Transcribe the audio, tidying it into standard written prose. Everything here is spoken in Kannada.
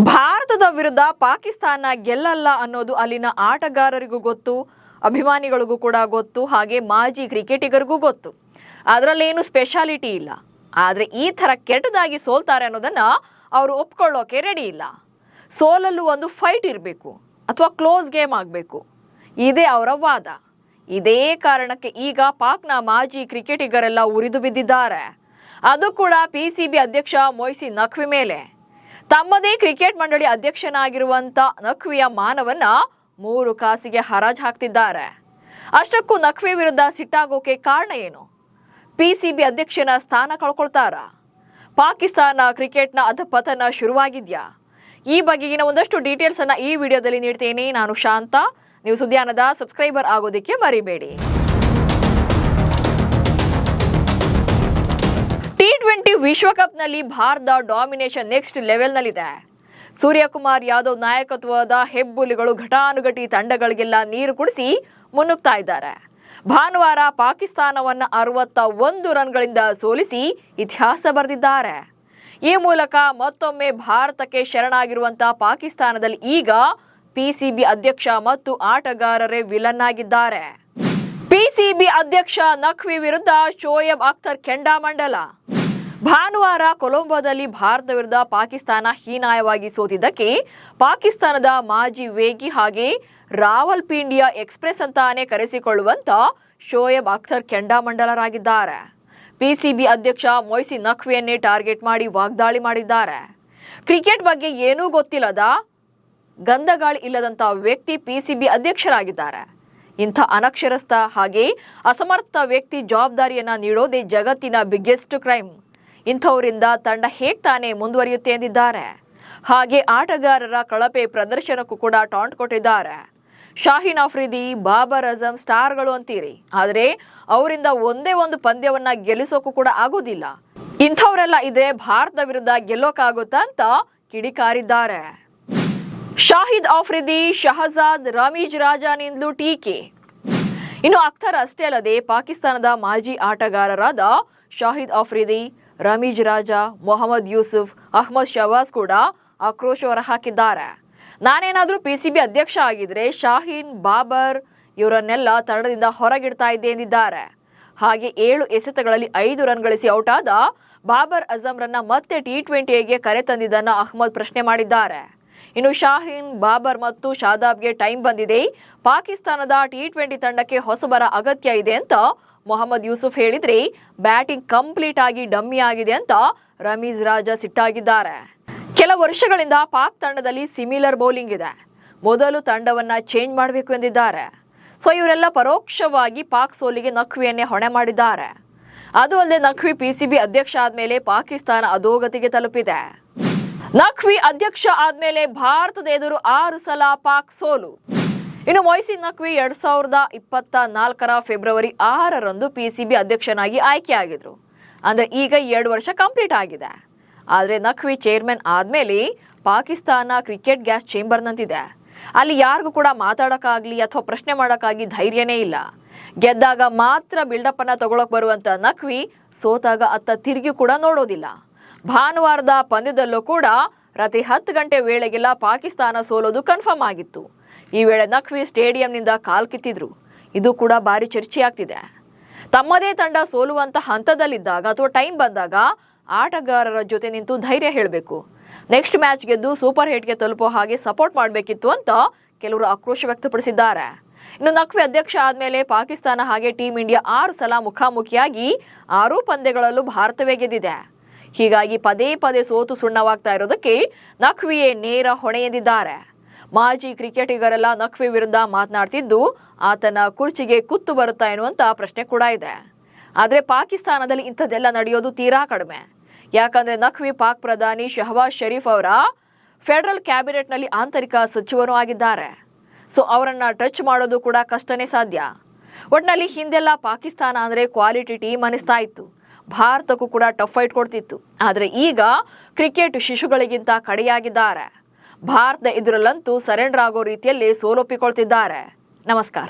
ಭಾರತದ ವಿರುದ್ಧ ಪಾಕಿಸ್ತಾನ ಗೆಲ್ಲಲ್ಲ ಅನ್ನೋದು ಅಲ್ಲಿನ ಆಟಗಾರರಿಗೂ ಗೊತ್ತು, ಅಭಿಮಾನಿಗಳಿಗೂ ಕೂಡ ಗೊತ್ತು, ಹಾಗೆ ಮಾಜಿ ಕ್ರಿಕೆಟಿಗರಿಗೂ ಗೊತ್ತು. ಅದರಲ್ಲೇನು ಸ್ಪೆಷಾಲಿಟಿ ಇಲ್ಲ. ಆದರೆ ಈ ಥರ ಕೆಟ್ಟದಾಗಿ ಸೋಲ್ತಾರೆ ಅನ್ನೋದನ್ನ ಅವರು ಒಪ್ಕೊಳ್ಳೋಕೆ ರೆಡಿ ಇಲ್ಲ. ಸೋಲಲ್ಲೂ ಒಂದು ಫೈಟ್ ಇರಬೇಕು ಅಥವಾ ಕ್ಲೋಸ್ ಗೇಮ್ ಆಗಬೇಕು, ಇದೇ ಅವರ ವಾದ. ಇದೇ ಕಾರಣಕ್ಕೆ ಈಗ ಪಾಕ್ನ ಮಾಜಿ ಕ್ರಿಕೆಟಿಗರೆಲ್ಲ ಉರಿದು ಬಿದ್ದಿದ್ದಾರೆ. ಅದು ಕೂಡ PCB ಅಧ್ಯಕ್ಷ ಮೊಯ್ಸಿನ್ ನಖ್ವಿ ಮೇಲೆ. ತಮ್ಮದೇ ಕ್ರಿಕೆಟ್ ಮಂಡಳಿ ಅಧ್ಯಕ್ಷನಾಗಿರುವಂತ ನಖ್ವಿಯ ಮಾನವನ್ನ 3 ಕಾಸಿಗೆ ಹರಾಜು ಹಾಕ್ತಿದ್ದಾರೆ. ಅಷ್ಟಕ್ಕೂ ನಖ್ವಿ ವಿರುದ್ಧ ಸಿಟ್ಟಾಗೋಕೆ ಕಾರಣ ಏನು? PCB ಅಧ್ಯಕ್ಷನ ಸ್ಥಾನ ಕಳ್ಕೊಳ್ತಾರಾ? ಪಾಕಿಸ್ತಾನ ಕ್ರಿಕೆಟ್ನ ಅಧಪತನ ಶುರುವಾಗಿದ್ಯಾ? ಈ ಬಗೆಗಿನ ಒಂದಷ್ಟು ಡೀಟೇಲ್ಸ್ ಅನ್ನ ಈ ವಿಡಿಯೋದಲ್ಲಿ ನೀಡ್ತೇನೆ. ನಾನು ಶಾಂತ. ನೀವು ಸುದ್ದಿಯಾನದ ಸಬ್ಸ್ಕ್ರೈಬರ್ ಆಗೋದಕ್ಕೆ ಮರಿಬೇಡಿ. T20 ವಿಶ್ವಕಪ್ನಲ್ಲಿ ಭಾರತ ಡಾಮಿನೇಷನ್ ನೆಕ್ಸ್ಟ್ ಲೆವೆಲ್ನಲ್ಲಿದೆ. ಸೂರ್ಯಕುಮಾರ್ ಯಾದವ್ ನಾಯಕತ್ವದ ಹೆಬ್ಬುಲಿಗಳು ಘಟಾನುಘಟಿ ತಂಡಗಳಿಗೆಲ್ಲ ನೀರು ಕುಡಿಸಿ ಮುನ್ನುಗ್ತಾ ಇದ್ದಾರೆ. ಭಾನುವಾರ ಪಾಕಿಸ್ತಾನವನ್ನ 61 ರನ್ಗಳಿಂದ ಸೋಲಿಸಿ ಇತಿಹಾಸ ಬರೆದಿದ್ದಾರೆ. ಈ ಮೂಲಕ ಮತ್ತೊಮ್ಮೆ ಭಾರತಕ್ಕೆ ಶರಣಾಗಿರುವಂತಹ ಪಾಕಿಸ್ತಾನದಲ್ಲಿ ಈಗ PCB ಅಧ್ಯಕ್ಷ ಮತ್ತು ಆಟಗಾರರೇ ವಿಲನ್ ಆಗಿದ್ದಾರೆ. PCB ಅಧ್ಯಕ್ಷ ನಖ್ವಿ ವಿರುದ್ಧ ಶೋಯಬ್ ಅಖ್ತರ್ ಕೆಂಡಾಮಂಡಲ. ಭಾನುವಾರ ಕೊಲಂಬೋದಲ್ಲಿ ಭಾರತ ವಿರುದ್ಧ ಪಾಕಿಸ್ತಾನ ಹೀನಾಯವಾಗಿ ಸೋತಿದ್ದಕ್ಕೆ ಪಾಕಿಸ್ತಾನದ ಮಾಜಿ ವೇಗಿ ಹಾಗೆ ರಾವಲ್ಪಿಂಡಿಯಾ ಎಕ್ಸ್ಪ್ರೆಸ್ ಅಂತಾನೆ ಕರೆಸಿಕೊಳ್ಳುವಂತ ಶೋಯಬ್ ಅಖ್ತರ್ ಕೆಂಡಾಮಂಡಲರಾಗಿದ್ದಾರೆ. PCB ಅಧ್ಯಕ್ಷ ಮೊಯ್ಸಿನ್ ನಖ್ವಿಯನ್ನೇ ಟಾರ್ಗೆಟ್ ಮಾಡಿ ವಾಗ್ದಾಳಿ ಮಾಡಿದ್ದಾರೆ. ಕ್ರಿಕೆಟ್ ಬಗ್ಗೆ ಏನೂ ಗೊತ್ತಿಲ್ಲದ, ಗಂಧಗಾಳಿ ಇಲ್ಲದಂತ ವ್ಯಕ್ತಿ PCB ಅಧ್ಯಕ್ಷರಾಗಿದ್ದಾರೆ. ಇಂಥ ಅನಕ್ಷರಸ್ಥ ಹಾಗೆ ಅಸಮರ್ಥ ವ್ಯಕ್ತಿ ಜವಾಬ್ದಾರಿಯನ್ನ ನೀಡೋದೇ ಜಗತ್ತಿನ ಬಿಗ್ಗೆಸ್ಟ್ ಕ್ರೈಮ್. ಇಂಥವರಿಂದ ತಂಡ ಹೇಗೆ ತಾನೇ ಮುಂದುವರಿಯುತ್ತೆ ಎಂದಿದ್ದಾರೆ. ಹಾಗೆ ಆಟಗಾರರ ಕಳಪೆ ಪ್ರದರ್ಶನಕ್ಕೂ ಕೂಡ ಟಾಂಟ್ ಕೊಟ್ಟಿದ್ದಾರೆ. ಶಾಹೀನ್ ಅಫ್ರಿದಿ, ಬಾಬರ್ ಅಜಮ್ ಸ್ಟಾರ್ಗಳು ಅಂತೀರಿ, ಆದರೆ ಅವರಿಂದ ಒಂದೇ ಒಂದು ಪಂದ್ಯವನ್ನ ಗೆಲ್ಲಿಸೋಕು ಕೂಡ ಆಗೋದಿಲ್ಲ. ಇಂಥವರೆಲ್ಲ ಇದೆ ಭಾರತ ವಿರುದ್ಧ ಗೆಲ್ಲೋಕಾಗುತ್ತಾ ಅಂತ ಕಿಡಿಕಾರಿದ್ದಾರೆ. ಶಾಹಿದ್ ಅಫ್ರಿದಿ, ಶಹಜಾದ್, ರಮೀಜ್ ರಾಜಾನಿಂದಲೂ ಟೀಕೆ. ಇನ್ನು ಅಖ್ತರ್ ಅಷ್ಟೇ ಅಲ್ಲದೆ ಪಾಕಿಸ್ತಾನದ ಮಾಜಿ ಆಟಗಾರರಾದ ಶಾಹಿದ್ ಅಫ್ರಿದಿ, ರಮೀಜ್ ರಾಜಾ, ಮೊಹಮ್ಮದ್ ಯೂಸುಫ್, ಅಹ್ಮದ್ ಶಹಬಾಜ್ ಕೂಡ ಆಕ್ರೋಶ ಹೊರಹಾಕಿದ್ದಾರೆ. ನಾನೇನಾದ್ರೂ PCB ಅಧ್ಯಕ್ಷ ಆಗಿದ್ರೆ ಶಾಹೀನ್, ಬಾಬರ್ ಇವರನ್ನೆಲ್ಲ ತಂಡದಿಂದ ಹೊರಗಿಡ್ತಾ ಇದ್ದೆ ಎಂದಿದ್ದಾರೆ. ಹಾಗೆ 7 ಎಸೆತಗಳಲ್ಲಿ 5 ರನ್ ಗಳಿಸಿ ಔಟ್ ಆದ ಬಾಬರ್ ಅಜಮ್ರನ್ನ ಮತ್ತೆ T20ಗೆ ಕರೆ ತಂದಿದ್ದನ್ನ ಅಹ್ಮದ್ ಪ್ರಶ್ನೆ ಮಾಡಿದ್ದಾರೆ. ಇನ್ನು ಶಾಹೀನ್, ಬಾಬರ್ ಮತ್ತು ಶಾದಾಬ್ಗೆ ಟೈಮ್ ಬಂದಿದೆ, ಪಾಕಿಸ್ತಾನದ T20 ತಂಡಕ್ಕೆ ಹೊಸಬರ ಅಗತ್ಯ ಇದೆ ಅಂತ ಮೊಹಮ್ಮದ್ ಯೂಸುಫ್ ಹೇಳಿದ್ರೆ ಬ್ಯಾಟಿಂಗ್ ಕಂಪ್ಲೀಟ್ ಆಗಿ ಡಮ್ಮಿ ಆಗಿದೆ ಅಂತ ರಮೀಜ್ ರಾಜಾ ಸಿಟ್ಟಾಗಿದ್ದಾರೆ. ಕೆಲ ವರ್ಷಗಳಿಂದ ಪಾಕ್ ತಂಡದಲ್ಲಿ ಸಿಮಿಲರ್ ಬೌಲಿಂಗ್ ಇದೆ, ಮೊದಲು ತಂಡವನ್ನ ಚೇಂಜ್ ಮಾಡಬೇಕು ಎಂದಿದ್ದಾರೆ. ಸೊ ಇವರೆಲ್ಲ ಪರೋಕ್ಷವಾಗಿ ಪಾಕ್ ಸೋಲಿಗೆ ನಖ್ವಿಯನ್ನೇ ಹೊಣೆ ಮಾಡಿದ್ದಾರೆ. ಅದು ಅಲ್ಲದೆ ನಖ್ವಿ PCB ಅಧ್ಯಕ್ಷ ಆದ್ಮೇಲೆ ಪಾಕಿಸ್ತಾನ ಅಧೋಗತಿಗೆ ತಲುಪಿದೆ. ನಖ್ವಿ ಅಧ್ಯಕ್ಷ ಆದ್ಮೇಲೆ ಭಾರತದ ಎದುರು 6 ಸಲ ಪಾಕ್ ಸೋಲು. ಇನ್ನು ಮೊಯ್ಸಿನ್ ನಖ್ವಿ 2024 ಫೆಬ್ರವರಿ 6ರಂದು PCB ಅಧ್ಯಕ್ಷನಾಗಿ ಆಯ್ಕೆಯಾಗಿದ್ರು. ಅಂದ್ರೆ ಈಗ 2 ವರ್ಷ ಕಂಪ್ಲೀಟ್ ಆಗಿದೆ. ಆದರೆ ನಖ್ವಿ ಚೇರ್ಮನ್ ಆದ್ಮೇಲೆ ಪಾಕಿಸ್ತಾನ ಕ್ರಿಕೆಟ್ ಗ್ಯಾಸ್ ಚೇಂಬರ್ನಂತಿದೆ. ಅಲ್ಲಿ ಯಾರಿಗೂ ಕೂಡ ಮಾತಾಡೋಕ್ಕಾಗ್ಲಿ ಅಥವಾ ಪ್ರಶ್ನೆ ಮಾಡೋಕ್ಕಾಗಿ ಧೈರ್ಯನೇ ಇಲ್ಲ. ಗೆದ್ದಾಗ ಮಾತ್ರ ಬಿಲ್ಡಪ್ ಅನ್ನ ತಗೊಳಕ್ ಬರುವಂತ ನಖ್ವಿ ಸೋತಾಗ ಅತ್ತ ತಿರುಗಿ ಕೂಡ ನೋಡೋದಿಲ್ಲ. ಭಾನುವಾರದ ಪಂದ್ಯದಲ್ಲೂ ಕೂಡ ರಾತ್ರಿ 10 ಗಂಟೆ ವೇಳೆಗೆಲ್ಲ ಪಾಕಿಸ್ತಾನ ಸೋಲೋದು ಕನ್ಫರ್ಮ್ ಆಗಿತ್ತು. ಈ ವೇಳೆ ನಖ್ವಿ ಸ್ಟೇಡಿಯಂನಿಂದ ಕಾಲ್ ಕಿತ್ತಿದ್ರು. ಇದು ಕೂಡ ಭಾರಿ ಚರ್ಚೆಯಾಗ್ತಿದೆ. ತಮ್ಮದೇ ತಂಡ ಸೋಲುವಂತ ಹಂತದಲ್ಲಿದ್ದಾಗ ಅಥವಾ ಟೈಮ್ ಬಂದಾಗ ಆಟಗಾರರ ಜೊತೆ ನಿಂತು ಧೈರ್ಯ ಹೇಳಬೇಕು, ನೆಕ್ಸ್ಟ್ ಮ್ಯಾಚ್ ಗೆದ್ದು ಸೂಪರ್ ಹಿಟ್ಗೆ ತಲುಪೋ ಹಾಗೆ ಸಪೋರ್ಟ್ ಮಾಡಬೇಕಿತ್ತು ಅಂತ ಕೆಲವರು ಆಕ್ರೋಶ ವ್ಯಕ್ತಪಡಿಸಿದ್ದಾರೆ. ಇನ್ನು ನಖ್ವಿ ಅಧ್ಯಕ್ಷ ಆದ್ಮೇಲೆ ಪಾಕಿಸ್ತಾನ ಹಾಗೆ ಟೀಂ ಇಂಡಿಯಾ 6 ಸಲ ಮುಖಾಮುಖಿಯಾಗಿ 6 ಪಂದ್ಯಗಳಲ್ಲೂ ಭಾರತವೇ ಗೆದ್ದಿದೆ. ಹೀಗಾಗಿ ಪದೇ ಪದೇ ಸೋತು ಸುಣ್ಣವಾಗ್ತಾ ಇರೋದಕ್ಕೆ ನಖ್ವಿಯೇ ನೇರ ಹೊಣೆ ಎಂದಿದ್ದಾರೆ. ಮಾಜಿ ಕ್ರಿಕೆಟಿಗರೆಲ್ಲ ನಖ್ವಿ ವಿರುದ್ಧ ಮಾತನಾಡ್ತಿದ್ದು ಆತನ ಕುರ್ಚಿಗೆ ಕುತ್ತು ಬರುತ್ತಾ ಎನ್ನುವಂತ ಪ್ರಶ್ನೆ ಕೂಡ ಇದೆ. ಆದ್ರೆ ಪಾಕಿಸ್ತಾನದಲ್ಲಿ ಇಂಥದ್ದೆಲ್ಲ ನಡೆಯೋದು ತೀರಾ ಕಡಿಮೆ. ಯಾಕಂದ್ರೆ ನಖ್ವಿ ಪಾಕ್ ಪ್ರಧಾನಿ ಶಹಬಾಜ್ ಶರೀಫ್ ಅವರ ಫೆಡರಲ್ ಕ್ಯಾಬಿನೆಟ್ ನಲ್ಲಿ ಆಂತರಿಕ ಸಚಿವರು ಆಗಿದ್ದಾರೆ. ಸೊ ಅವರನ್ನ ಟಚ್ ಮಾಡೋದು ಕೂಡ ಕಷ್ಟನೇ ಸಾಧ್ಯ. ಒಟ್ನಲ್ಲಿ ಹಿಂದೆಲ್ಲ ಪಾಕಿಸ್ತಾನ ಅಂದ್ರೆ ಕ್ವಾಲಿಟಿ ಟೀಮ್ ಅನಿಸ್ತಾ ಇತ್ತು, ಭಾರತಕ್ಕೂ ಕೂಡ ಟಫ್ ಫೈಟ್ ಕೊಡ್ತಿತ್ತು. ಆದ್ರೆ ಈಗ ಕ್ರಿಕೆಟ್ ಶಿಶುಗಳಿಗಿಂತ ಕಡೆಯಾಗಿದ್ದಾರೆ. ಭಾರತ ಎದುರಲ್ಲಂತೂ ಸರೆಂಡರ್ ಆಗೋ ರೀತಿಯಲ್ಲಿ ಸೋಲೊಪ್ಪಿಕೊಳ್ತಿದ್ದಾರೆ. ನಮಸ್ಕಾರ.